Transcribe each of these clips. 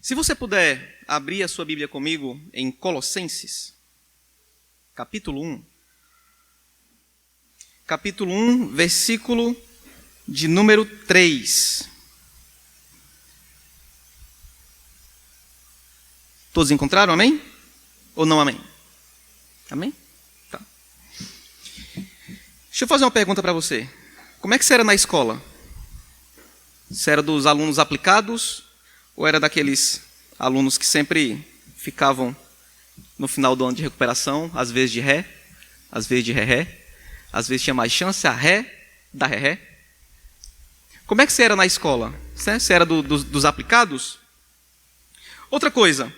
Se você puder abrir a sua Bíblia comigo em Colossenses, capítulo 1. Capítulo 1, versículo de número 3. Todos encontraram, amém? Ou não, amém? Amém? Tá. Deixa eu fazer uma pergunta para você. Como é que você era na escola? Você era dos alunos aplicados ou era daqueles alunos que sempre ficavam no final do ano de recuperação, às vezes de ré, às vezes de ré, às vezes tinha mais chance, a ré, da ré? Como é que você era na escola? Você era dos aplicados? Outra coisa,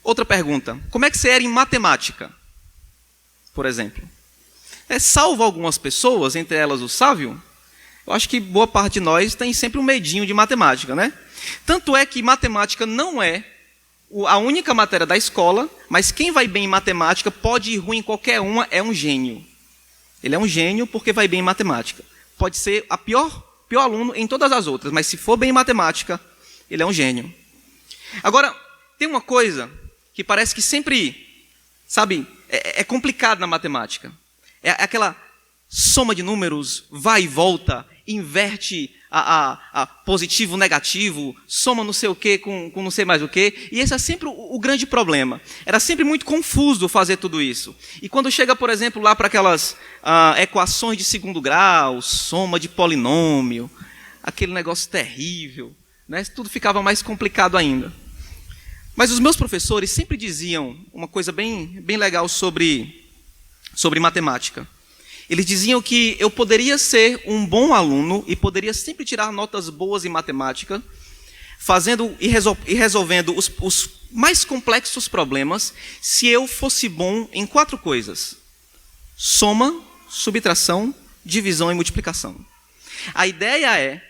outra pergunta. Como é que você era em matemática, por exemplo? Salvo algumas pessoas, entre elas o Sávio, eu acho que boa parte de nós tem sempre um medinho de matemática, né? Tanto é que matemática não é a única matéria da escola, mas quem vai bem em matemática, pode ir ruim em qualquer uma, é um gênio. Ele é um gênio porque vai bem em matemática. Pode ser a pior aluno em todas as outras, mas se for bem em matemática, ele é um gênio. Agora, tem uma coisa que parece que sempre, sabe, é complicado na matemática. É aquela soma de números, vai e volta, inverte a positivo, negativo, soma não sei o que com não sei mais o que, e esse é sempre o grande problema. Era sempre muito confuso fazer tudo isso. E quando chega, por exemplo, lá para aquelas equações de segundo grau, soma de polinômio, aquele negócio terrível, né? Tudo ficava mais complicado ainda. Mas os meus professores sempre diziam uma coisa bem legal sobre matemática. Eles diziam que eu poderia ser um bom aluno e poderia sempre tirar notas boas em matemática, fazendo e resolvendo os mais complexos problemas, se eu fosse bom em 4 coisas: soma, subtração, divisão e multiplicação. A ideia é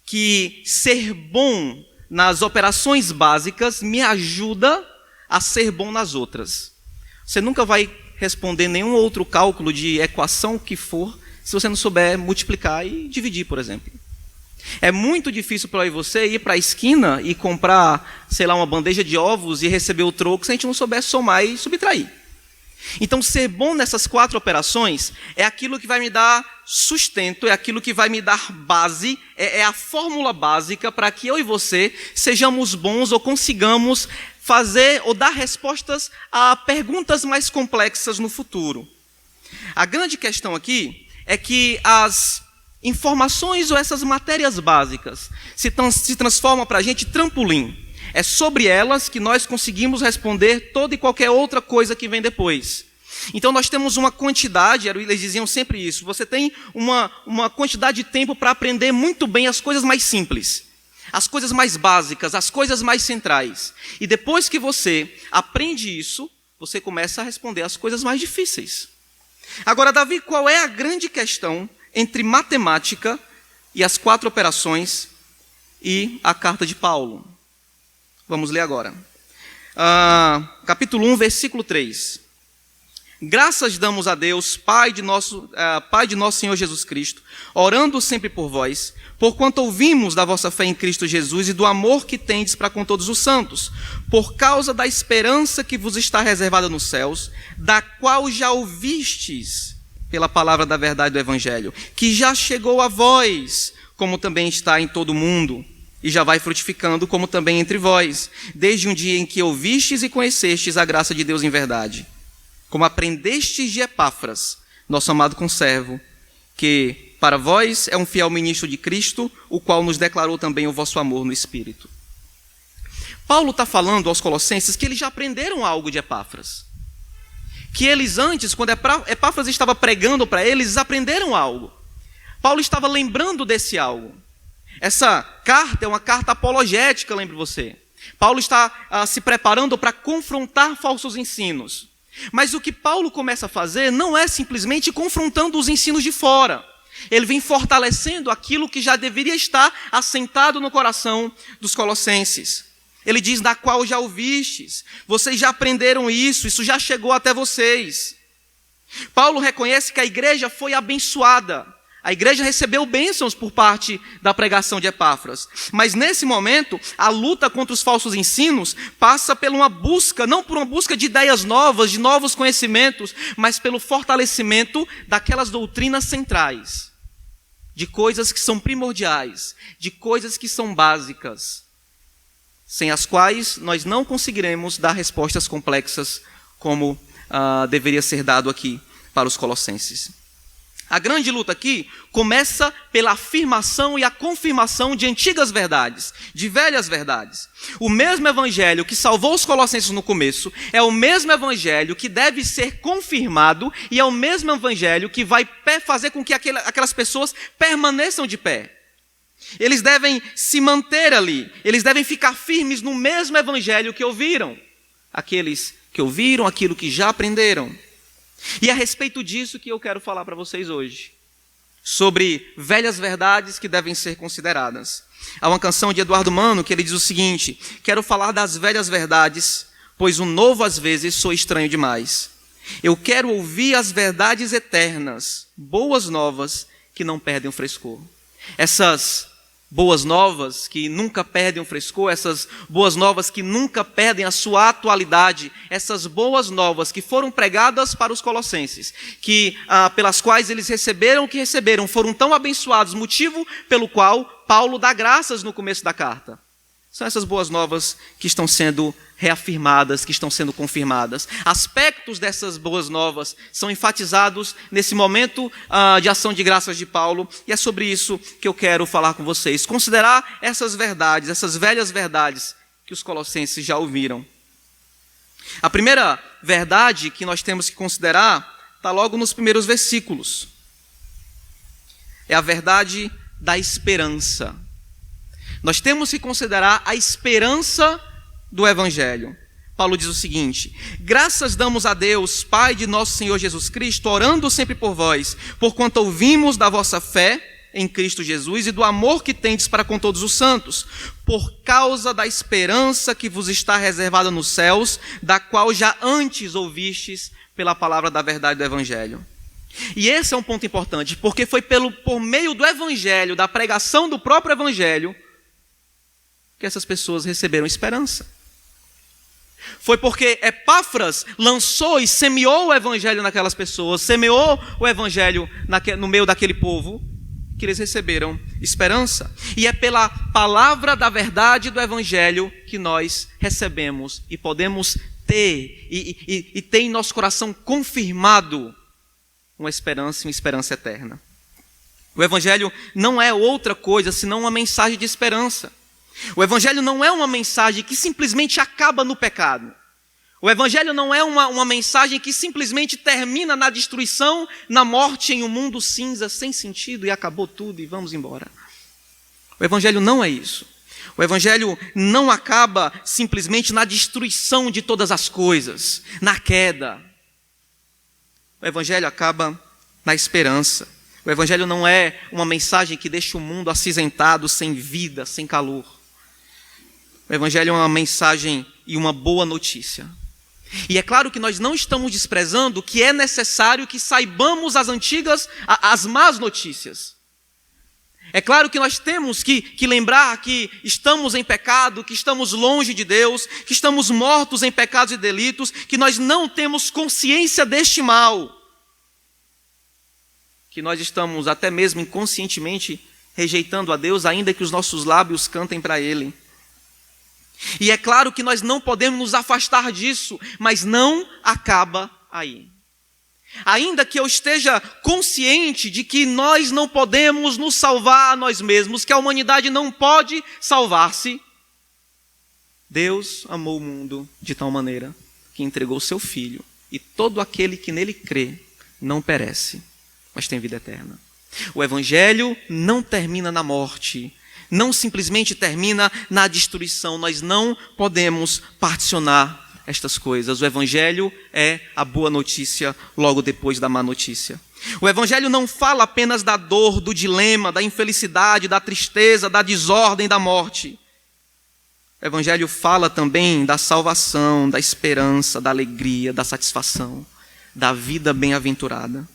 que ser bom nas operações básicas me ajuda a ser bom nas outras. Você nunca vai responder nenhum outro cálculo de equação que for, se você não souber multiplicar e dividir, por exemplo. É muito difícil para você ir para a esquina e comprar, sei lá, uma bandeja de ovos e receber o troco se a gente não souber somar e subtrair. Então, ser bom nessas 4 operações é aquilo que vai me dar sustento, é aquilo que vai me dar base, é a fórmula básica para que eu e você sejamos bons ou consigamos fazer ou dar respostas a perguntas mais complexas no futuro. A grande questão aqui é que as informações ou essas matérias básicas se transformam para a gente trampolim. É sobre elas que nós conseguimos responder toda e qualquer outra coisa que vem depois. Então nós temos uma quantidade, eles diziam sempre isso, você tem uma quantidade de tempo para aprender muito bem as coisas mais simples, as coisas mais básicas, as coisas mais centrais. E depois que você aprende isso, você começa a responder as coisas mais difíceis. Agora, Davi, qual é a grande questão entre matemática e as 4 operações e a carta de Paulo? Vamos ler agora. Capítulo 1, versículo 3. Graças damos a Deus, Pai de nosso Senhor Jesus Cristo, orando sempre por vós, porquanto ouvimos da vossa fé em Cristo Jesus e do amor que tendes para com todos os santos, por causa da esperança que vos está reservada nos céus, da qual já ouvistes pela palavra da verdade do Evangelho, que já chegou a vós, como também está em todo o mundo, e já vai frutificando, como também entre vós, desde um dia em que ouvistes e conhecestes a graça de Deus em verdade, como aprendestes de Epáfras, nosso amado conservo, que para vós é um fiel ministro de Cristo, o qual nos declarou também o vosso amor no Espírito. Paulo está falando aos Colossenses que eles já aprenderam algo de Epáfras. Que eles antes, quando Epáfras estava pregando para eles aprenderam algo. Paulo estava lembrando desse algo. Essa carta é uma carta apologética, lembre você. Paulo está se preparando para confrontar falsos ensinos. Mas o que Paulo começa a fazer não é simplesmente confrontando os ensinos de fora. Ele vem fortalecendo aquilo que já deveria estar assentado no coração dos colossenses. Ele diz, da qual já ouvistes, vocês já aprenderam isso já chegou até vocês. Paulo reconhece que a igreja foi abençoada A igreja recebeu bênçãos por parte da pregação de Epáfras. Mas nesse momento, a luta contra os falsos ensinos passa por uma busca, não por uma busca de ideias novas, de novos conhecimentos, mas pelo fortalecimento daquelas doutrinas centrais, de coisas que são primordiais, de coisas que são básicas, sem as quais nós não conseguiremos dar respostas complexas como deveria ser dado aqui para os colossenses. A grande luta aqui começa pela afirmação e a confirmação de antigas verdades, de velhas verdades. O mesmo evangelho que salvou os colossenses no começo é o mesmo evangelho que deve ser confirmado e é o mesmo evangelho que vai fazer com que aquelas pessoas permaneçam de pé. Eles devem se manter ali, eles devem ficar firmes no mesmo evangelho que ouviram. Aqueles que ouviram aquilo que já aprenderam. E é a respeito disso que eu quero falar para vocês hoje, sobre velhas verdades que devem ser consideradas. Há uma canção de Eduardo Mano que ele diz o seguinte: quero falar das velhas verdades, pois o novo às vezes sou estranho demais. Eu quero ouvir as verdades eternas, boas novas que não perdem o frescor. Essas boas novas que nunca perdem o frescor, essas boas novas que nunca perdem a sua atualidade, essas boas novas que foram pregadas para os colossenses, pelas quais eles receberam o que receberam, foram tão abençoados, motivo pelo qual Paulo dá graças no começo da carta. São essas boas novas que estão sendo reafirmadas, que estão sendo confirmadas. Aspectos dessas boas novas são enfatizados nesse momento de ação de graças de Paulo, e é sobre isso que eu quero falar com vocês. Considerar essas verdades, essas velhas verdades que os colossenses já ouviram. A primeira verdade que nós temos que considerar está logo nos primeiros versículos. É a verdade da esperança. Nós temos que considerar a esperança do Evangelho. Paulo diz o seguinte: graças damos a Deus, Pai de nosso Senhor Jesus Cristo, orando sempre por vós, porquanto ouvimos da vossa fé em Cristo Jesus e do amor que tendes para com todos os santos, por causa da esperança que vos está reservada nos céus, da qual já antes ouvistes pela palavra da verdade do Evangelho. E esse é um ponto importante, porque foi por meio do Evangelho, da pregação do próprio Evangelho, que essas pessoas receberam esperança. Foi porque Epáfras lançou e semeou o evangelho naquelas pessoas, semeou o evangelho no meio daquele povo, que eles receberam esperança. E é pela palavra da verdade do evangelho que nós recebemos e podemos ter, e ter em nosso coração confirmado uma esperança eterna. O evangelho não é outra coisa senão uma mensagem de esperança. O Evangelho não é uma mensagem que simplesmente acaba no pecado. O Evangelho não é uma mensagem que simplesmente termina na destruição, na morte, em um mundo cinza, sem sentido, e acabou tudo e vamos embora. O Evangelho não é isso. O Evangelho não acaba simplesmente na destruição de todas as coisas, na queda. O Evangelho acaba na esperança. O Evangelho não é uma mensagem que deixa o mundo acinzentado, sem vida, sem calor. O Evangelho é uma mensagem e uma boa notícia. E é claro que nós não estamos desprezando que é necessário que saibamos as más notícias. É claro que nós temos que lembrar que estamos em pecado, que estamos longe de Deus, que estamos mortos em pecados e delitos, que nós não temos consciência deste mal, que nós estamos até mesmo inconscientemente rejeitando a Deus, ainda que os nossos lábios cantem para Ele. E é claro que nós não podemos nos afastar disso, mas não acaba aí. Ainda que eu esteja consciente de que nós não podemos nos salvar a nós mesmos, que a humanidade não pode salvar-se, Deus amou o mundo de tal maneira que entregou seu Filho, e todo aquele que nele crê não perece, mas tem vida eterna. O Evangelho não termina na morte, não simplesmente termina na destruição. Nós não podemos particionar estas coisas. O Evangelho é a boa notícia logo depois da má notícia. O Evangelho não fala apenas da dor, do dilema, da infelicidade, da tristeza, da desordem, da morte. O Evangelho fala também da salvação, da esperança, da alegria, da satisfação, da vida bem-aventurada.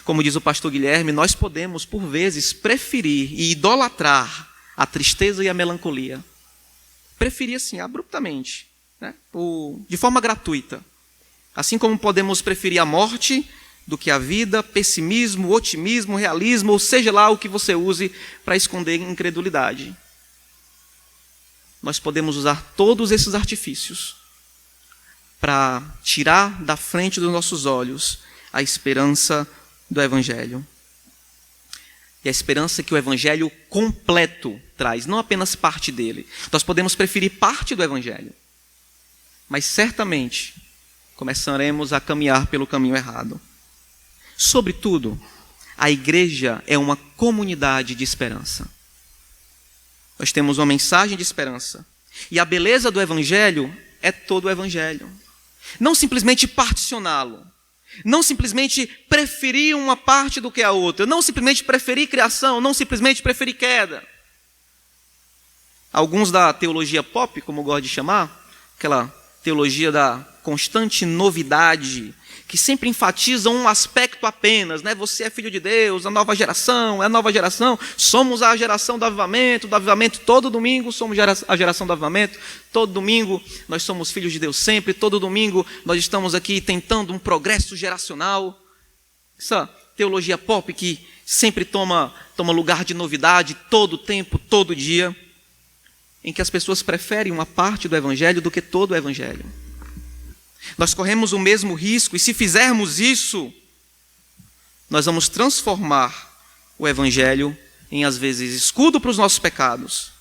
Como diz o pastor Guilherme, nós podemos, por vezes, preferir e idolatrar a tristeza e a melancolia. Preferir assim, abruptamente, né? De forma gratuita. Assim como podemos preferir a morte do que a vida, pessimismo, otimismo, realismo, ou seja lá o que você use para esconder incredulidade. Nós podemos usar todos esses artifícios para tirar da frente dos nossos olhos a esperança do Evangelho. E a esperança que o Evangelho completo traz, não apenas parte dele. Nós podemos preferir parte do Evangelho, mas certamente começaremos a caminhar pelo caminho errado. Sobretudo, a igreja é uma comunidade de esperança. Nós temos uma mensagem de esperança. E a beleza do Evangelho é todo o Evangelho. Não simplesmente particioná-lo. Não simplesmente preferir uma parte do que a outra. Não simplesmente preferir criação. Não simplesmente preferir queda. Alguns da teologia pop, como eu gosto de chamar, aquela teologia da constante novidade, que sempre enfatiza um aspecto apenas, né? Você é filho de Deus, a nova geração, é a nova geração, somos a geração do avivamento todo domingo somos a geração do avivamento, todo domingo nós somos filhos de Deus sempre, todo domingo nós estamos aqui tentando um progresso geracional. Essa teologia pop que sempre toma lugar de novidade todo tempo, todo dia, em que as pessoas preferem uma parte do Evangelho do que todo o Evangelho. Nós corremos o mesmo risco, e se fizermos isso, nós vamos transformar o Evangelho em, às vezes, escudo para os nossos pecados,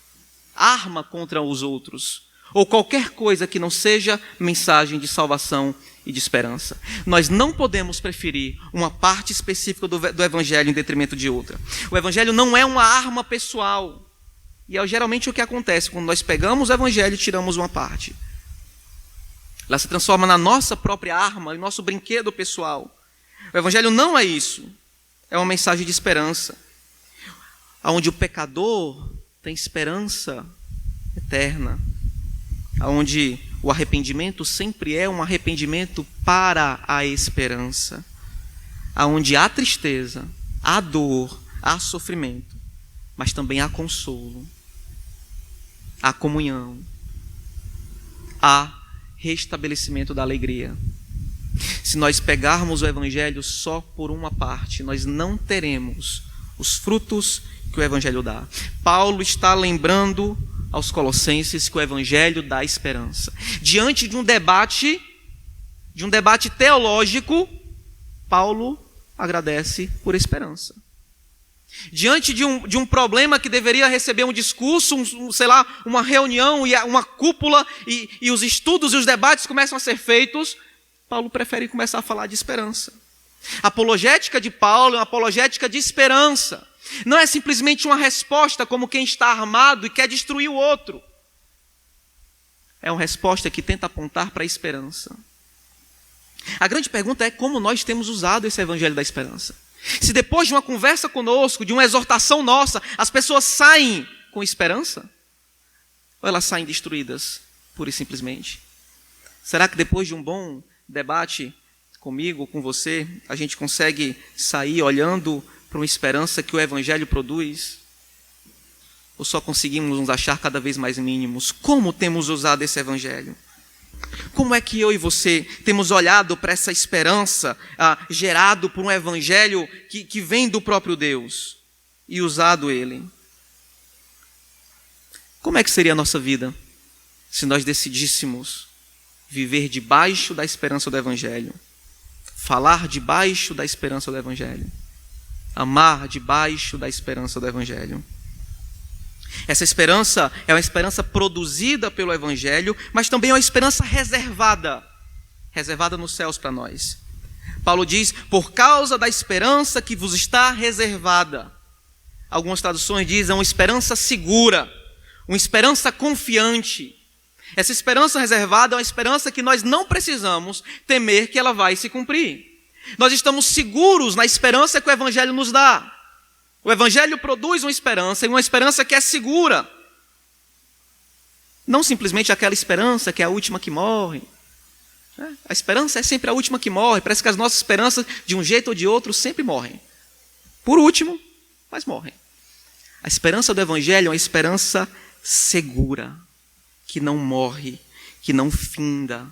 arma contra os outros, ou qualquer coisa que não seja mensagem de salvação e de esperança. Nós não podemos preferir uma parte específica do Evangelho em detrimento de outra. O Evangelho não é uma arma pessoal, e é geralmente o que acontece quando nós pegamos o Evangelho e tiramos uma parte. Ela se transforma na nossa própria arma, em nosso brinquedo pessoal. O Evangelho não é isso. É uma mensagem de esperança, onde o pecador tem esperança eterna, onde o arrependimento sempre é um arrependimento para a esperança, onde há tristeza, há dor, há sofrimento, mas também há consolo, há comunhão, há restabelecimento da alegria. Se nós pegarmos o Evangelho só por uma parte, nós não teremos os frutos que o Evangelho dá. Paulo está lembrando aos Colossenses que o Evangelho dá esperança. Diante de um debate teológico, Paulo agradece por esperança. Diante de um problema que deveria receber um discurso, uma reunião e uma cúpula, e os estudos e os debates começam a ser feitos, Paulo prefere começar a falar de esperança. A apologética de Paulo é uma apologética de esperança. Não é simplesmente uma resposta como quem está armado e quer destruir o outro. É uma resposta que tenta apontar para a esperança. A grande pergunta é como nós temos usado esse Evangelho da esperança. Se depois de uma conversa conosco, de uma exortação nossa, as pessoas saem com esperança, ou elas saem destruídas, pura e simplesmente? Será que depois de um bom debate comigo, com você, a gente consegue sair olhando para uma esperança que o Evangelho produz? Ou só conseguimos nos achar cada vez mais mínimos? Como temos usado esse Evangelho? Como é que eu e você temos olhado para essa esperança gerado por um Evangelho que vem do próprio Deus e usado ele? Como é que seria a nossa vida se nós decidíssemos viver debaixo da esperança do Evangelho, falar debaixo da esperança do Evangelho, amar debaixo da esperança do Evangelho? Essa esperança é uma esperança produzida pelo Evangelho, mas também é uma esperança reservada nos céus para nós. Paulo diz, por causa da esperança que vos está reservada. Algumas traduções dizem uma esperança segura, uma esperança confiante. Essa esperança reservada é uma esperança que nós não precisamos temer que ela vai se cumprir. Nós estamos seguros na esperança que o Evangelho nos dá. O Evangelho produz uma esperança, e uma esperança que é segura. Não simplesmente aquela esperança que é a última que morre, A esperança é sempre a última que morre. Parece que as nossas esperanças, de um jeito ou de outro, sempre morrem. Por último, mas morrem. A esperança do Evangelho é uma esperança segura, que não morre, que não finda.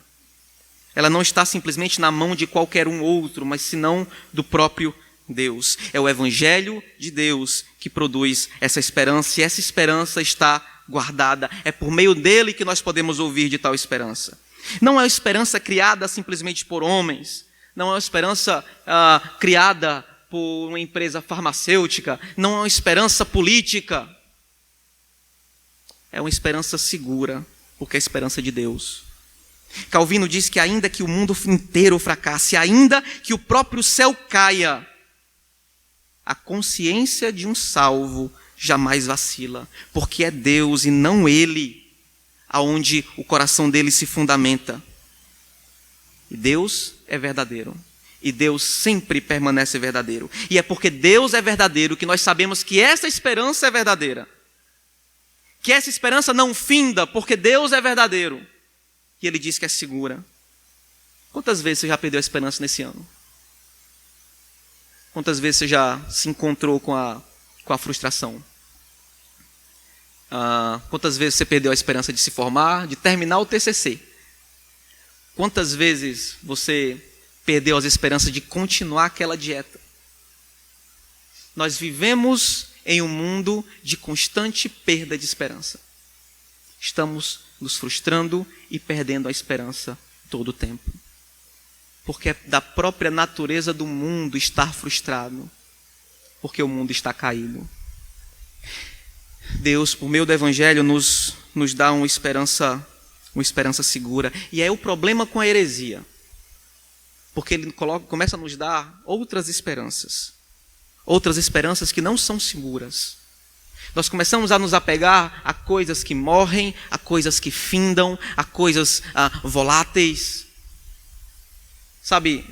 Ela não está simplesmente na mão de qualquer um outro, mas senão do próprio Deus. É o Evangelho de Deus que produz essa esperança, e essa esperança está guardada. É por meio dele que nós podemos ouvir de tal esperança. Não é uma esperança criada simplesmente por homens, não é uma esperança criada por uma empresa farmacêutica, não é uma esperança política. É uma esperança segura, porque é a esperança de Deus. Calvino diz que ainda que o mundo inteiro fracasse, ainda que o próprio céu caia, a consciência de um salvo jamais vacila, porque é Deus e não ele aonde o coração dele se fundamenta. E Deus é verdadeiro. E Deus sempre permanece verdadeiro. E é porque Deus é verdadeiro que nós sabemos que essa esperança é verdadeira. Que essa esperança não finda, porque Deus é verdadeiro. E ele diz que é segura. Quantas vezes você já perdeu a esperança nesse ano? Quantas vezes você já se encontrou com a frustração? Quantas vezes você perdeu a esperança de se formar, de terminar o TCC? Quantas vezes você perdeu as esperanças de continuar aquela dieta? Nós vivemos em um mundo de constante perda de esperança. Estamos nos frustrando e perdendo a esperança todo o tempo. Porque é da própria natureza do mundo estar frustrado. Porque o mundo está caído. Deus, por meio do Evangelho, nos dá uma esperança segura. E é o problema com a heresia. Porque ele começa a nos dar outras esperanças. Outras esperanças que não são seguras. Nós começamos a nos apegar a coisas que morrem, a coisas que findam, a coisas voláteis. Sabe,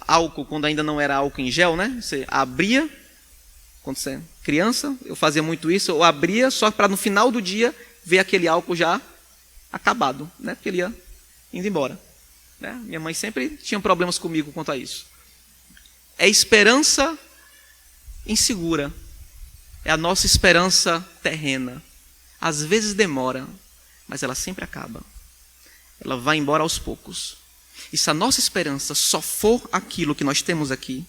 álcool, quando ainda não era álcool em gel, né? Você abria, quando você é criança, eu fazia muito isso, eu abria só para no final do dia ver aquele álcool já acabado, né? Porque ele ia indo embora. Né? Minha mãe sempre tinha problemas comigo quanto a isso. É esperança insegura. É a nossa esperança terrena. Às vezes demora, mas ela sempre acaba. Ela vai embora aos poucos. E se a nossa esperança só for aquilo que nós temos aqui,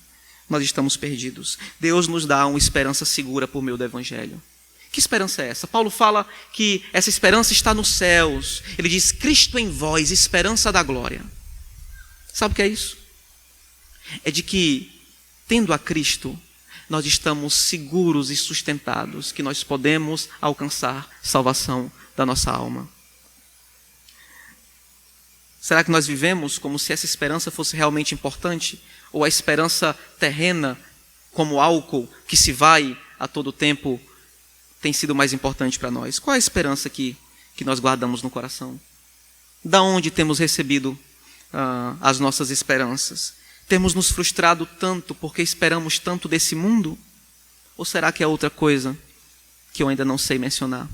nós estamos perdidos. Deus nos dá uma esperança segura por meio do Evangelho. Que esperança é essa? Paulo fala que essa esperança está nos céus. Ele diz, Cristo em vós, esperança da glória. Sabe o que é isso? É de que, tendo a Cristo, nós estamos seguros e sustentados que nós podemos alcançar salvação da nossa alma. Será que nós vivemos como se essa esperança fosse realmente importante? Ou a esperança terrena, como álcool, que se vai a todo tempo, tem sido mais importante para nós? Qual é a esperança que nós guardamos no coração? Da onde temos recebido as nossas esperanças? Temos nos frustrado tanto porque esperamos tanto desse mundo? Ou será que é outra coisa que eu ainda não sei mencionar?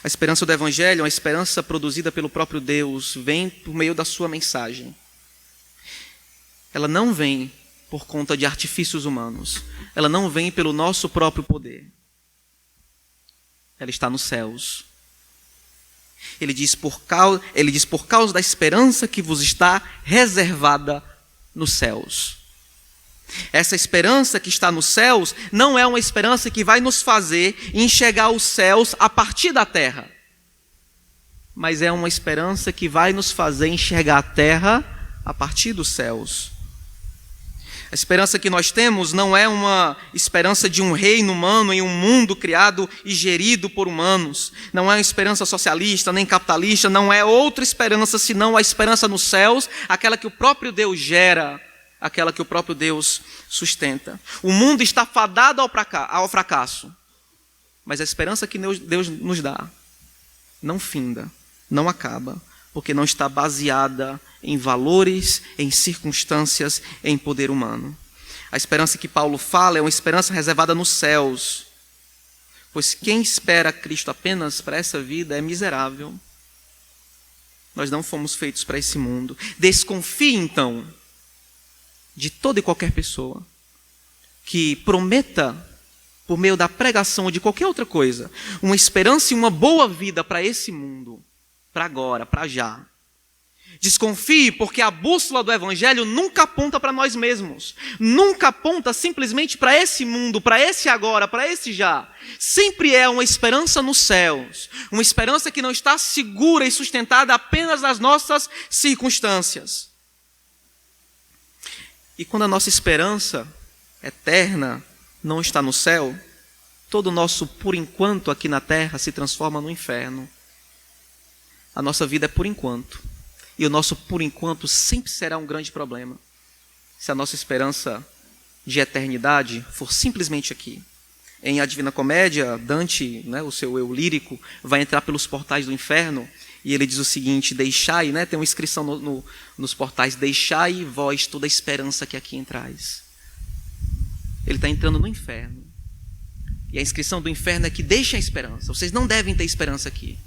A esperança do Evangelho é uma esperança produzida pelo próprio Deus, vem por meio da sua mensagem. Ela não vem por conta de artifícios humanos. Ela não vem pelo nosso próprio poder. Ela está nos céus. Ele diz por causa da esperança que vos está reservada nos céus. Essa esperança que está nos céus não é uma esperança que vai nos fazer enxergar os céus a partir da terra. Mas é uma esperança que vai nos fazer enxergar a terra a partir dos céus. A esperança que nós temos não é uma esperança de um reino humano em um mundo criado e gerido por humanos. Não é uma esperança socialista, nem capitalista, não é outra esperança senão a esperança nos céus, aquela que o próprio Deus gera, aquela que o próprio Deus sustenta. O mundo está fadado ao fracasso, mas a esperança que Deus nos dá não finda, não acaba, porque não está baseada em valores, em circunstâncias, em poder humano. A esperança que Paulo fala é uma esperança reservada nos céus, pois quem espera Cristo apenas para essa vida é miserável. Nós não fomos feitos para esse mundo. Desconfie, então, de toda e qualquer pessoa que prometa, por meio da pregação ou de qualquer outra coisa, uma esperança e uma boa vida para esse mundo, para agora, para já. Desconfie, porque a bússola do Evangelho nunca aponta para nós mesmos. Nunca aponta simplesmente para esse mundo, para esse agora, para esse já. Sempre é uma esperança nos céus. Uma esperança que não está segura e sustentada apenas nas nossas circunstâncias. E quando a nossa esperança eterna não está no céu, todo o nosso por enquanto aqui na terra se transforma no inferno. A nossa vida é por enquanto. E o nosso por enquanto sempre será um grande problema. Se a nossa esperança de eternidade for simplesmente aqui. Em A Divina Comédia, Dante, o seu eu lírico, vai entrar pelos portais do inferno e ele diz o seguinte: deixai, tem uma inscrição nos portais: deixai vós toda a esperança que aqui entrais. Ele está entrando no inferno. E a inscrição do inferno é que deixem a esperança. Vocês não devem ter esperança aqui.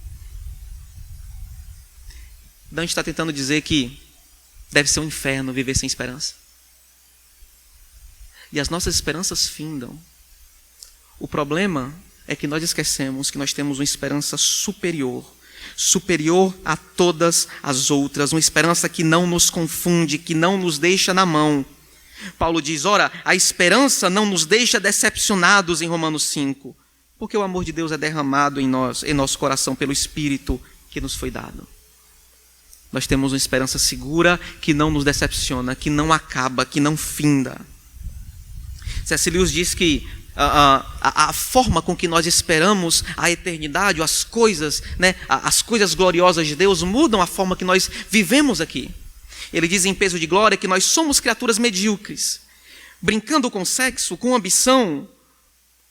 Dante está tentando dizer que deve ser um inferno viver sem esperança. E as nossas esperanças findam. O problema é que nós esquecemos que nós temos uma esperança superior. Superior a todas as outras. Uma esperança que não nos confunde, que não nos deixa na mão. Paulo diz: ora, a esperança não nos deixa decepcionados, em Romanos 5. Porque o amor de Deus é derramado em nós, em nosso coração, pelo Espírito que nos foi dado. Nós temos uma esperança segura que não nos decepciona, que não acaba, que não finda. C.S. Lewis diz que a forma com que nós esperamos a eternidade, as coisas gloriosas de Deus, mudam a forma que nós vivemos aqui. Ele diz em Peso de Glória que nós somos criaturas medíocres, brincando com sexo, com ambição,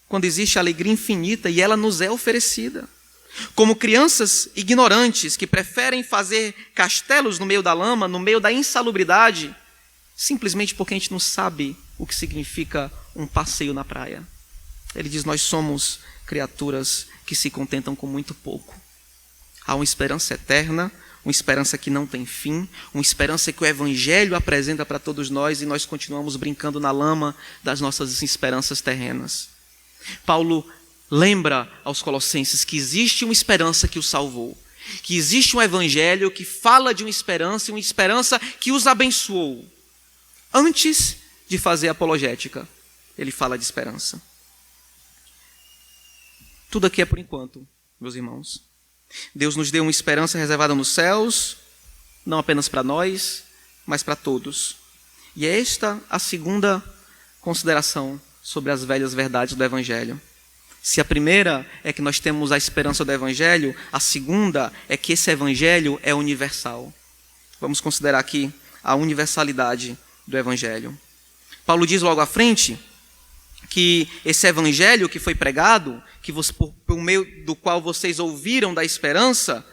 quando existe alegria infinita e ela nos é oferecida. Como crianças ignorantes que preferem fazer castelos no meio da lama, no meio da insalubridade, simplesmente porque a gente não sabe o que significa um passeio na praia. Ele diz: nós somos criaturas que se contentam com muito pouco. Há uma esperança eterna, uma esperança que não tem fim, uma esperança que o Evangelho apresenta para todos nós e nós continuamos brincando na lama das nossas esperanças terrenas. Paulo lembra aos Colossenses que existe uma esperança que os salvou, que existe um Evangelho que fala de uma esperança que os abençoou. Antes de fazer apologética, ele fala de esperança. Tudo aqui é por enquanto, meus irmãos. Deus nos deu uma esperança reservada nos céus, não apenas para nós, mas para todos. E é esta a segunda consideração sobre as velhas verdades do Evangelho. Se a primeira é que nós temos a esperança do Evangelho, a segunda é que esse Evangelho é universal. Vamos considerar aqui a universalidade do Evangelho. Paulo diz logo à frente que esse Evangelho que foi pregado, que por meio do qual vocês ouviram da esperança,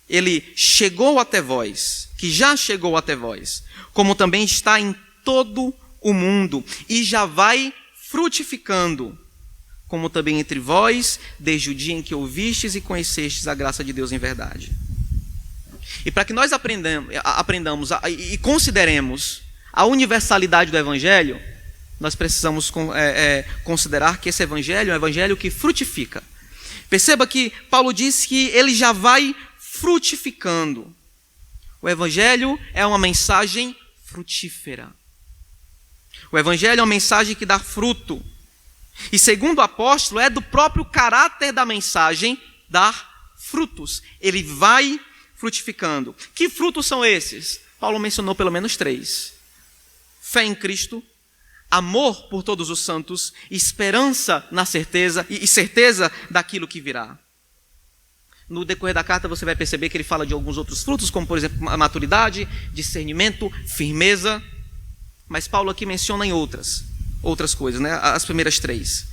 ele chegou até vós, que já chegou até vós, como também está em todo o mundo e já vai frutificando, como também entre vós, desde o dia em que ouvistes e conhecestes a graça de Deus em verdade. E para que nós aprendamos e consideremos a universalidade do Evangelho, nós precisamos considerar que esse Evangelho é um Evangelho que frutifica. Perceba que Paulo diz que ele já vai frutificando. O Evangelho é uma mensagem frutífera. O Evangelho é uma mensagem que dá fruto. E segundo o apóstolo, é do próprio caráter da mensagem dar frutos. Ele vai frutificando. Que frutos são esses? Paulo mencionou pelo menos 3. Fé em Cristo, amor por todos os santos, esperança na certeza e certeza daquilo que virá. No decorrer da carta você vai perceber que ele fala de alguns outros frutos, como por exemplo a maturidade, discernimento, firmeza. Mas Paulo aqui menciona em outras coisas, as primeiras 3.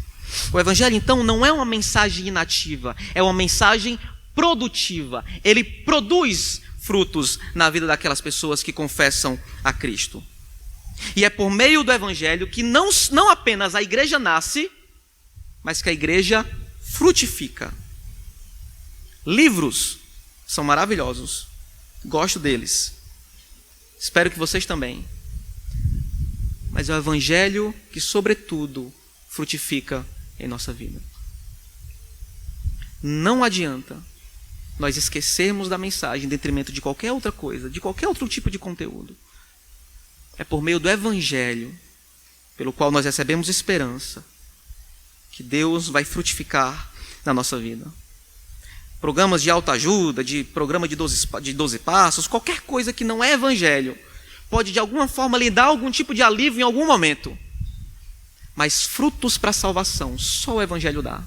O Evangelho então não é uma mensagem inativa, é uma mensagem produtiva. Ele produz frutos na vida daquelas pessoas que confessam a Cristo. E é por meio do Evangelho que não apenas a igreja nasce, mas que a igreja frutifica. Livros são maravilhosos, Gosto deles. Espero que vocês também. Mas é o evangelho que, sobretudo, frutifica em nossa vida. Não adianta nós esquecermos da mensagem em detrimento de qualquer outra coisa, de qualquer outro tipo de conteúdo. É por meio do evangelho, pelo qual nós recebemos esperança, que Deus vai frutificar na nossa vida. Programas de autoajuda, de programa de 12 passos, qualquer coisa que não é evangelho, pode de alguma forma lhe dar algum tipo de alívio em algum momento. Mas frutos para a salvação, só o evangelho dá.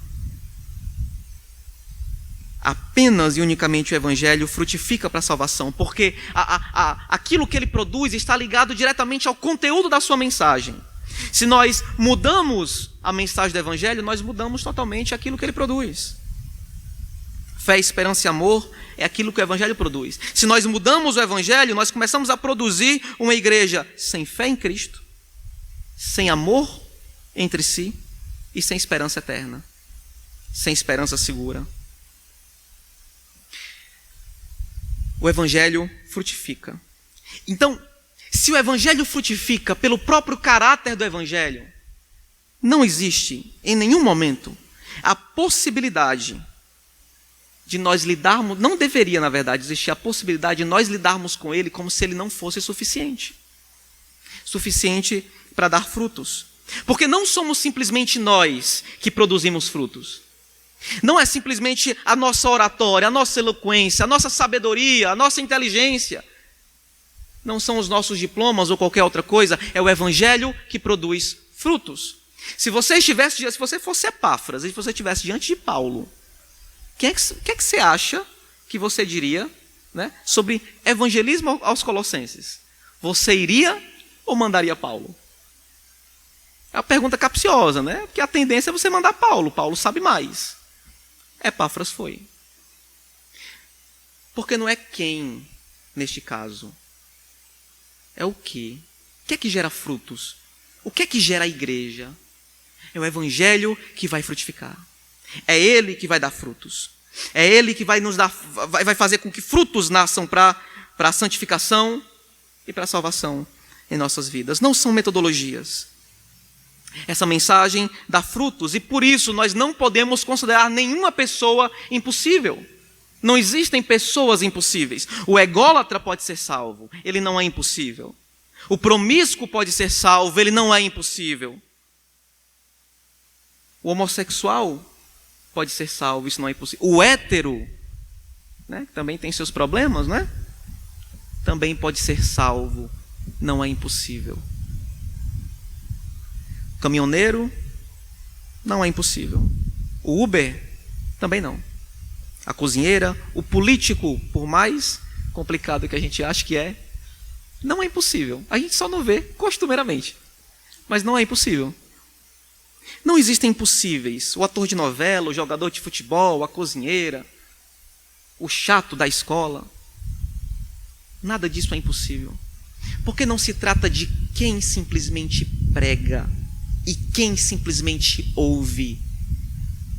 Apenas e unicamente o evangelho frutifica para a salvação, porque aquilo que ele produz está ligado diretamente ao conteúdo da sua mensagem. Se nós mudamos a mensagem do evangelho, nós mudamos totalmente aquilo que ele produz. Fé, esperança e amor é aquilo que o evangelho produz. Se nós mudamos o evangelho, nós começamos a produzir uma igreja sem fé em Cristo, sem amor entre si e sem esperança eterna, sem esperança segura. O evangelho frutifica. Então, se o evangelho frutifica pelo próprio caráter do evangelho, não existe em nenhum momento a possibilidade de nós lidarmos, não deveria, na verdade, existir a possibilidade de nós lidarmos com ele como se ele não fosse suficiente para dar frutos. Porque não somos simplesmente nós que produzimos frutos. Não é simplesmente a nossa oratória, a nossa eloquência, a nossa sabedoria, a nossa inteligência. Não são os nossos diplomas ou qualquer outra coisa, é o evangelho que produz frutos. Se você fosse Epáfras e se você estivesse diante de Paulo, o que é que você acha que você diria, né, sobre evangelismo aos colossenses? Você iria ou mandaria Paulo? É uma pergunta capciosa, né? Porque a tendência é você mandar Paulo. Paulo sabe mais. Epáfras foi. Porque não é quem, neste caso. É o quê? O que é que gera frutos? O que é que gera a igreja? É o evangelho que vai frutificar. É ele que vai dar frutos. É ele que vai nos dar, vai fazer com que frutos nasçam para a santificação e para a salvação em nossas vidas. Não são metodologias. Essa mensagem dá frutos e por isso nós não podemos considerar nenhuma pessoa impossível. Não existem pessoas impossíveis. O ególatra pode ser salvo, ele não é impossível. O promíscuo pode ser salvo, ele não é impossível. O homossexual pode ser salvo, isso não é impossível. O hétero, né, que também tem seus problemas, né? Também pode ser salvo, não é impossível. O caminhoneiro, não é impossível. O Uber, também não. A cozinheira, o político, por mais complicado que a gente ache que é, não é impossível. A gente só não vê costumeiramente, mas não é impossível. Não existem impossíveis. O ator de novela, o jogador de futebol, a cozinheira, o chato da escola. Nada disso é impossível. Porque não se trata de quem simplesmente prega e quem simplesmente ouve.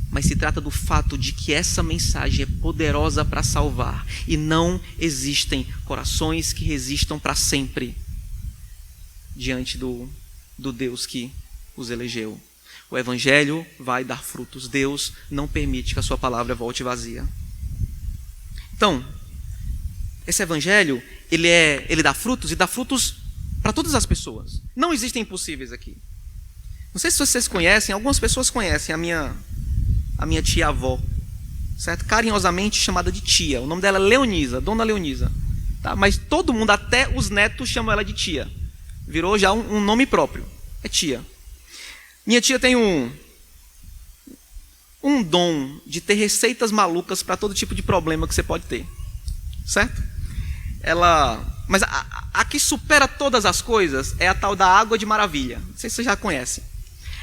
Mas se trata do fato de que essa mensagem é poderosa para salvar. E não existem corações que resistam para sempre diante do Deus que os elegeu. O evangelho vai dar frutos. Deus não permite que a sua palavra volte vazia. Então, esse evangelho, ele dá frutos e dá frutos para todas as pessoas. Não existem impossíveis aqui. Não sei se vocês conhecem, algumas pessoas conhecem a minha tia-avó, certo? Carinhosamente chamada de tia. O nome dela é Leonisa, Dona Leonisa. Tá? Mas todo mundo, até os netos, chamam ela de tia. Virou já um nome próprio. É tia. Minha tia tem um dom de ter receitas malucas para todo tipo de problema que você pode ter. Certo? Mas a que supera todas as coisas é a tal da água de maravilha. Não sei se vocês já conhecem.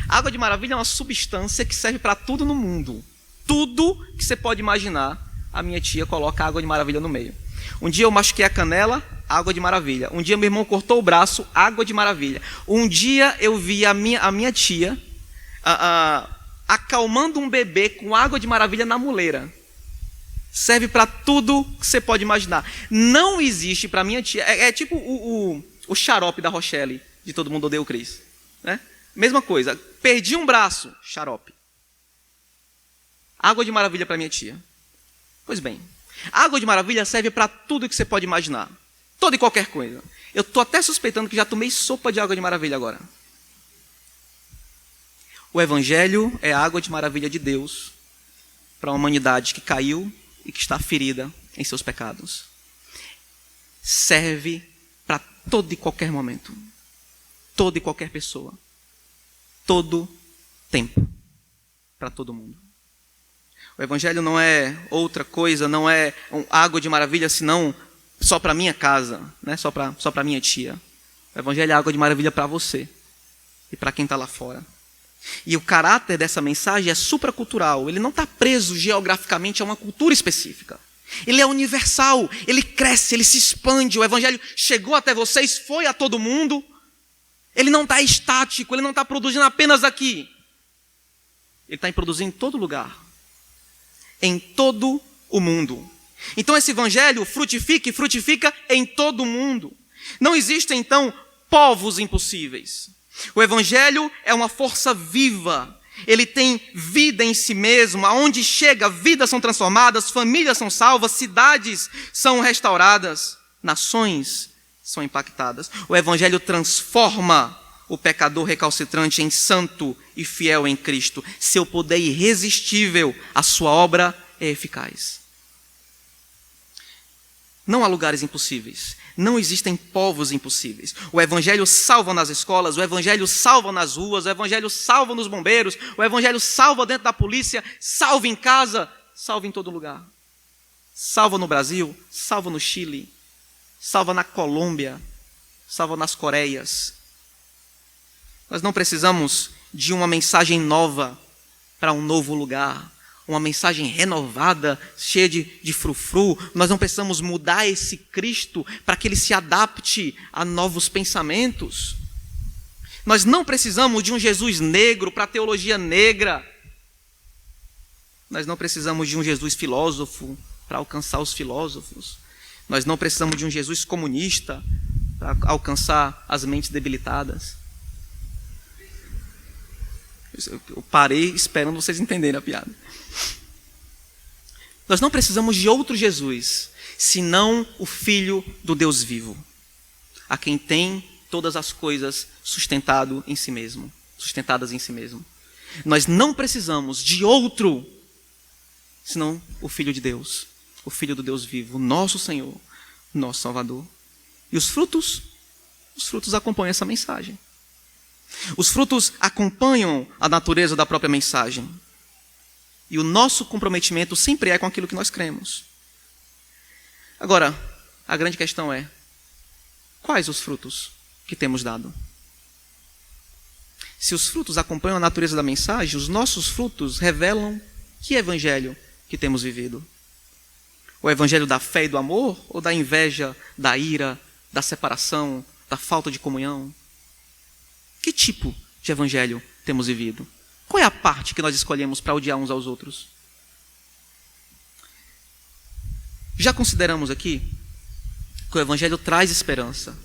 A água de maravilha é uma substância que serve para tudo no mundo. Tudo que você pode imaginar, a minha tia coloca água de maravilha no meio. Um dia eu machuquei a canela, água de maravilha. Um dia meu irmão cortou o braço, água de maravilha. Um dia eu vi a minha tia acalmando um bebê com água de maravilha na muleira. Serve para tudo que você pode imaginar. Não existe, para minha tia, é tipo o xarope da Rochelle, de Todo Mundo Odeia o Chris. Né? Mesma coisa, perdi um braço, xarope. Água de maravilha para minha tia. Pois bem, água de maravilha serve para tudo que você pode imaginar. Toda e qualquer coisa. Eu estou até suspeitando que já tomei sopa de água de maravilha agora. O Evangelho é a água de maravilha de Deus para a humanidade que caiu e que está ferida em seus pecados. Serve para todo e qualquer momento. Toda e qualquer pessoa. Todo tempo. Para todo mundo. O Evangelho não é outra coisa, não é água de maravilha, senão só para minha casa, né? Só para minha tia. O Evangelho é água de maravilha para você e para quem está lá fora. E o caráter dessa mensagem é supracultural. Ele não está preso geograficamente a uma cultura específica. Ele é universal, ele cresce, ele se expande. O Evangelho chegou até vocês, foi a todo mundo. Ele não está estático, ele não está produzindo apenas aqui. Ele está produzindo em todo lugar. Em todo o mundo. Então esse Evangelho frutifica e frutifica em todo o mundo. Não existem, então, povos impossíveis. O Evangelho é uma força viva. Ele tem vida em si mesmo. Aonde chega, vidas são transformadas, famílias são salvas, cidades são restauradas, nações são impactadas. O Evangelho transforma o pecador recalcitrante em santo e fiel em Cristo. Seu poder irresistível, a sua obra é eficaz. Não há lugares impossíveis. Não existem povos impossíveis. O Evangelho salva nas escolas, o Evangelho salva nas ruas, o Evangelho salva nos bombeiros, o Evangelho salva dentro da polícia, salva em casa, salva em todo lugar. Salva no Brasil, salva no Chile, salva na Colômbia, salva nas Coreias. Nós não precisamos de uma mensagem nova para um novo lugar. Uma mensagem renovada, cheia de frufru. Nós não precisamos mudar esse Cristo para que ele se adapte a novos pensamentos. Nós não precisamos de um Jesus negro para a teologia negra. Nós não precisamos de um Jesus filósofo para alcançar os filósofos. Nós não precisamos de um Jesus comunista para alcançar as mentes debilitadas. Eu parei esperando vocês entenderem a piada. Nós não precisamos de outro Jesus, senão o Filho do Deus vivo, a quem tem todas as coisas sustentadas em si mesmo. Nós não precisamos de outro, senão o Filho de Deus, o Filho do Deus vivo, o nosso Senhor, o nosso Salvador. E os frutos acompanham essa mensagem. Os frutos acompanham a natureza da própria mensagem. E o nosso comprometimento sempre é com aquilo que nós cremos. Agora, a grande questão é: quais os frutos que temos dado? Se os frutos acompanham a natureza da mensagem, os nossos frutos revelam que evangelho que temos vivido. O evangelho da fé e do amor, ou da inveja, da ira, da separação, da falta de comunhão? Que tipo de evangelho temos vivido? Qual é a parte que nós escolhemos para odiar uns aos outros? Já consideramos aqui que o evangelho traz esperança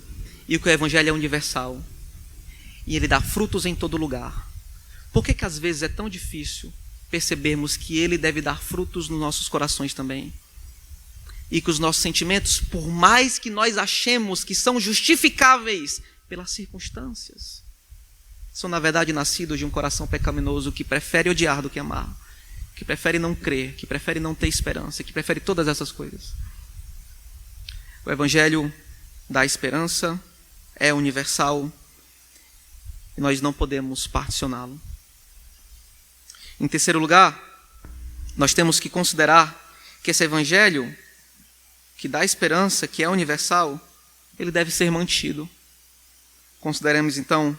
e que o evangelho é universal e ele dá frutos em todo lugar. Por que às vezes é tão difícil percebermos que ele deve dar frutos nos nossos corações também? E que os nossos sentimentos, por mais que nós achemos que são justificáveis pelas circunstâncias, são na verdade nascidos de um coração pecaminoso que prefere odiar do que amar, que prefere não crer, que prefere não ter esperança, que prefere todas essas coisas. O evangelho dá esperança, é universal, e nós não podemos particioná-lo. Em terceiro lugar, nós temos que considerar que esse evangelho, que dá esperança, que é universal, ele deve ser mantido. Consideremos então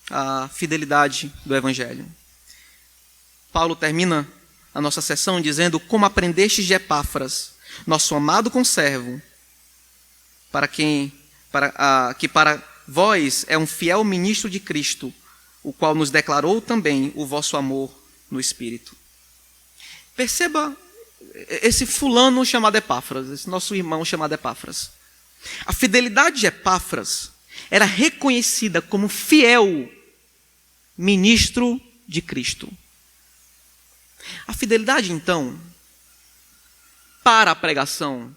a fidelidade do evangelho. Paulo termina a nossa sessão dizendo: como aprendestes de Epáfras, nosso amado conservo, que para vós é um fiel ministro de Cristo, o qual nos declarou também o vosso amor no Espírito. Perceba esse fulano chamado Epáfras, esse nosso irmão chamado Epáfras. A fidelidade de Epáfras era reconhecida como fiel ministro de Cristo. A fidelidade, então, para a pregação,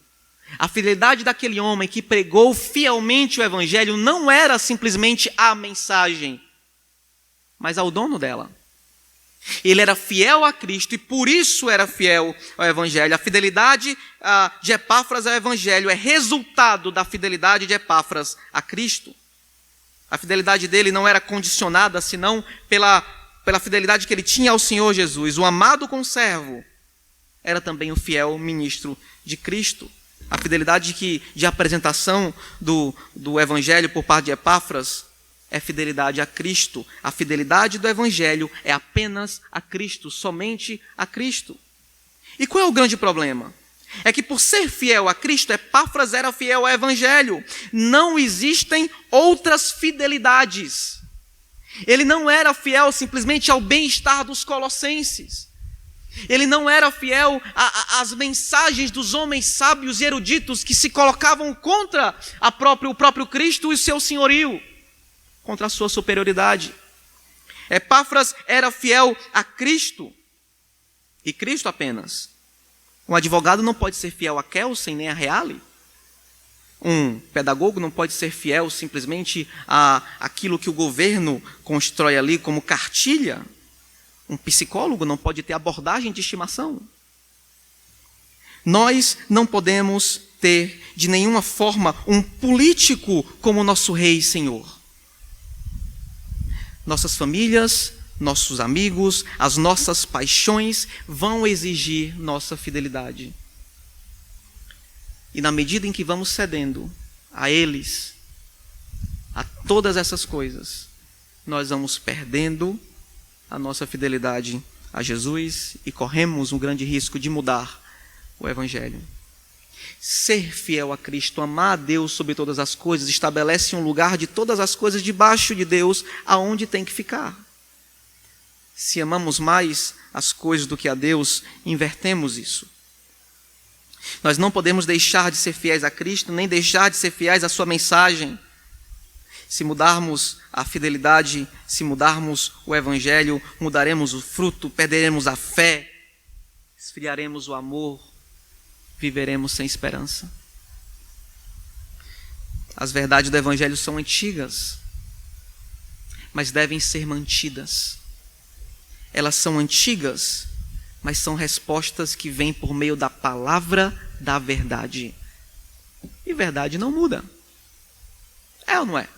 a fidelidade daquele homem que pregou fielmente o evangelho não era simplesmente a mensagem, mas ao dono dela. Ele era fiel a Cristo e por isso era fiel ao evangelho. A fidelidade de Epáfras ao evangelho é resultado da fidelidade de Epáfras a Cristo. A fidelidade dele não era condicionada senão pela fidelidade que ele tinha ao Senhor Jesus. O amado conservo era também o fiel ministro de Cristo. A fidelidade de apresentação do evangelho por parte de Epáfras é fidelidade a Cristo. A fidelidade do evangelho é apenas a Cristo, somente a Cristo. E qual é o grande problema? É que por ser fiel a Cristo, Epáfras era fiel ao evangelho. Não existem outras fidelidades. Ele não era fiel simplesmente ao bem-estar dos colossenses. Ele não era fiel às mensagens dos homens sábios e eruditos que se colocavam contra o próprio Cristo e o seu senhorio, contra a sua superioridade. Epáfras era fiel a Cristo, e Cristo apenas. Um advogado não pode ser fiel a Kelsen nem a Reale. Um pedagogo não pode ser fiel simplesmente a aquilo que o governo constrói ali como cartilha. Um psicólogo não pode ter abordagem de estimação. Nós não podemos ter de nenhuma forma um político como nosso rei e senhor. Nossas famílias, nossos amigos, as nossas paixões vão exigir nossa fidelidade. E na medida em que vamos cedendo a eles, a todas essas coisas, nós vamos perdendo a nossa fidelidade a Jesus e corremos um grande risco de mudar o evangelho. Ser fiel a Cristo, amar a Deus sobre todas as coisas, estabelece um lugar de todas as coisas debaixo de Deus, aonde tem que ficar. Se amamos mais as coisas do que a Deus, invertemos isso. Nós não podemos deixar de ser fiéis a Cristo, nem deixar de ser fiéis à sua mensagem. Se mudarmos a fidelidade, se mudarmos o evangelho, mudaremos o fruto, perderemos a fé, esfriaremos o amor, viveremos sem esperança. As verdades do evangelho são antigas, mas devem ser mantidas. Elas são antigas, mas são respostas que vêm por meio da palavra da verdade. E verdade não muda. É ou não é?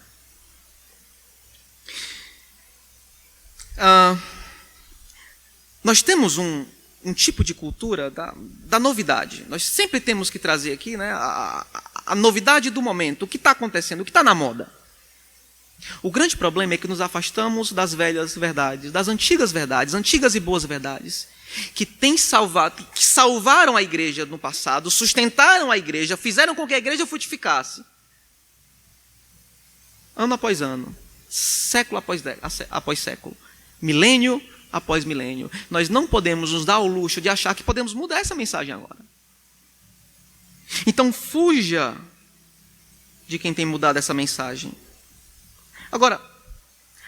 Nós temos um tipo de cultura da novidade. Nós sempre temos que trazer aqui, né, a novidade do momento, o que está acontecendo, o que está na moda. O grande problema é que nos afastamos das velhas verdades, das antigas verdades, antigas e boas verdades, que salvaram a igreja no passado, sustentaram a igreja, fizeram com que a igreja frutificasse. Ano após ano, século após século, milênio após milênio. Nós não podemos nos dar o luxo de achar que podemos mudar essa mensagem agora. Então fuja de quem tem mudado essa mensagem. Agora,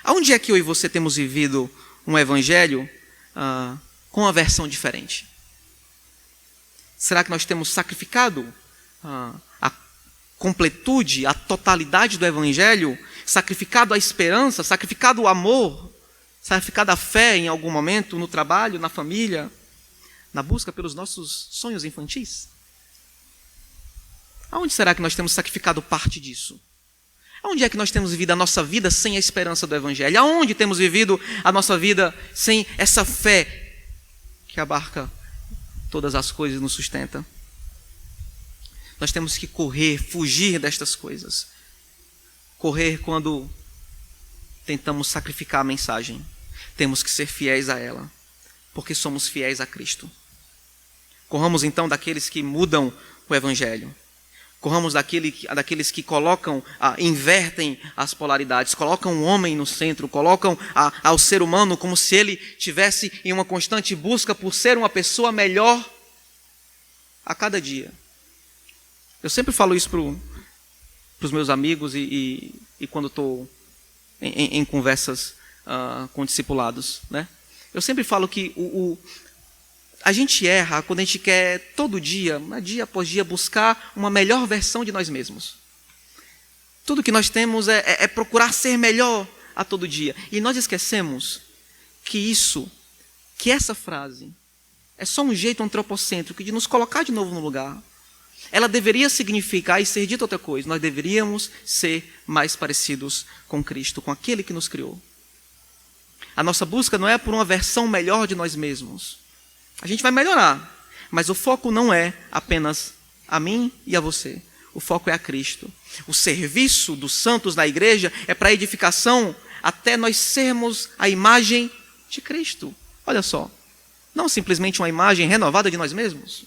aonde é que eu e você temos vivido um evangelho com uma versão diferente? Será que nós temos sacrificado a completude, a totalidade do evangelho? Sacrificado a esperança, sacrificado o amor, sacrificado a fé em algum momento, no trabalho, na família, na busca pelos nossos sonhos infantis? Aonde será que nós temos sacrificado parte disso? Aonde é que nós temos vivido a nossa vida sem a esperança do evangelho? Aonde temos vivido a nossa vida sem essa fé que abarca todas as coisas e nos sustenta? Nós temos que correr, fugir destas coisas. Correr quando tentamos sacrificar a mensagem. Temos que ser fiéis a ela, porque somos fiéis a Cristo. Corramos então daqueles que mudam o evangelho. Corramos daqueles que colocam, invertem as polaridades, colocam o homem no centro, colocam ao ser humano como se ele tivesse em uma constante busca por ser uma pessoa melhor a cada dia. Eu sempre falo isso para os meus amigos e quando estou em conversas com discipulados, né? Eu sempre falo que a gente erra quando a gente quer todo dia, dia após dia, buscar uma melhor versão de nós mesmos. Tudo que nós temos é procurar ser melhor a todo dia. E nós esquecemos que essa frase é só um jeito antropocêntrico de nos colocar de novo no lugar. Ela deveria significar e ser dita outra coisa. Nós deveríamos ser mais parecidos com Cristo, com aquele que nos criou. A nossa busca não é por uma versão melhor de nós mesmos. A gente vai melhorar, mas o foco não é apenas a mim e a você. O foco é a Cristo. O serviço dos santos na igreja é para edificação até nós sermos a imagem de Cristo. Olha só, não simplesmente uma imagem renovada de nós mesmos.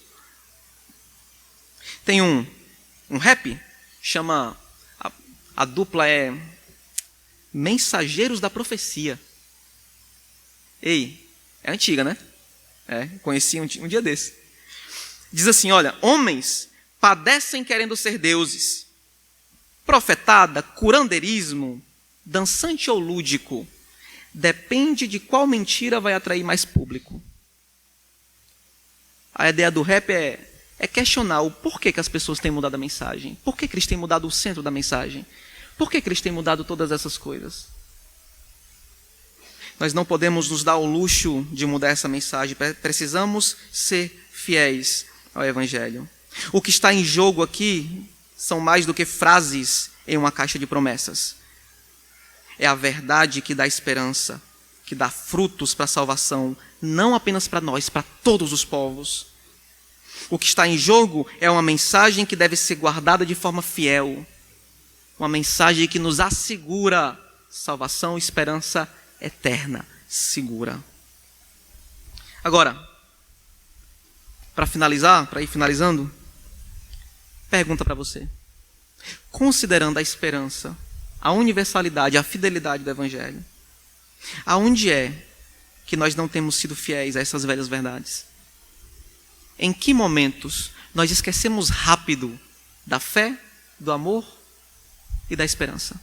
Tem um rap, chama, a dupla é Mensageiros da Profecia. Ei, é antiga, né? Conheci um dia desse. Diz assim, olha, homens padecem querendo ser deuses. Profetada, curandeirismo, dançante ou lúdico, depende de qual mentira vai atrair mais público. A ideia do rap é questionar o porquê que as pessoas têm mudado a mensagem. Por que Cristo tem mudado o centro da mensagem? Por que Cristo tem mudado todas essas coisas? Nós não podemos nos dar o luxo de mudar essa mensagem. Precisamos ser fiéis ao Evangelho. O que está em jogo aqui são mais do que frases em uma caixa de promessas. É a verdade que dá esperança, que dá frutos para a salvação, não apenas para nós, para todos os povos. O que está em jogo é uma mensagem que deve ser guardada de forma fiel. Uma mensagem que nos assegura salvação e esperança eterna, segura. Agora, para ir finalizando, pergunta para você. Considerando a esperança, a universalidade, a fidelidade do Evangelho, aonde é que nós não temos sido fiéis a essas velhas verdades? Em que momentos nós esquecemos rápido da fé, do amor e da esperança?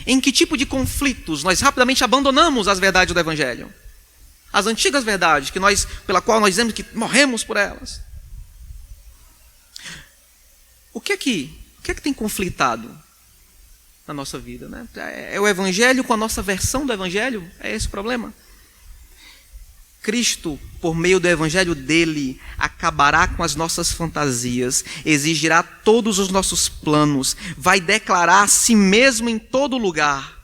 Em que tipo de conflitos nós rapidamente abandonamos as verdades do Evangelho? As antigas verdades pela qual nós dizemos que morremos por elas. O que é que tem conflitado na nossa vida, né? É o Evangelho com a nossa versão do Evangelho? É esse o problema? Cristo, por meio do Evangelho dele, acabará com as nossas fantasias, exigirá todos os nossos planos, vai declarar a si mesmo em todo lugar,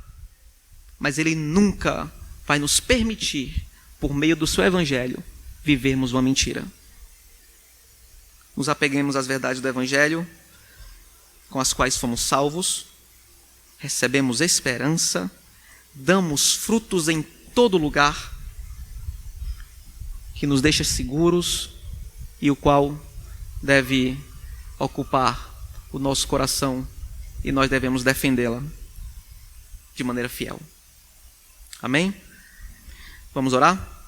mas ele nunca vai nos permitir, por meio do seu Evangelho, vivermos uma mentira. Nos apeguemos às verdades do Evangelho, com as quais fomos salvos, recebemos esperança, damos frutos em todo lugar, que nos deixa seguros e o qual deve ocupar o nosso coração e nós devemos defendê-la de maneira fiel. Amém? Vamos orar?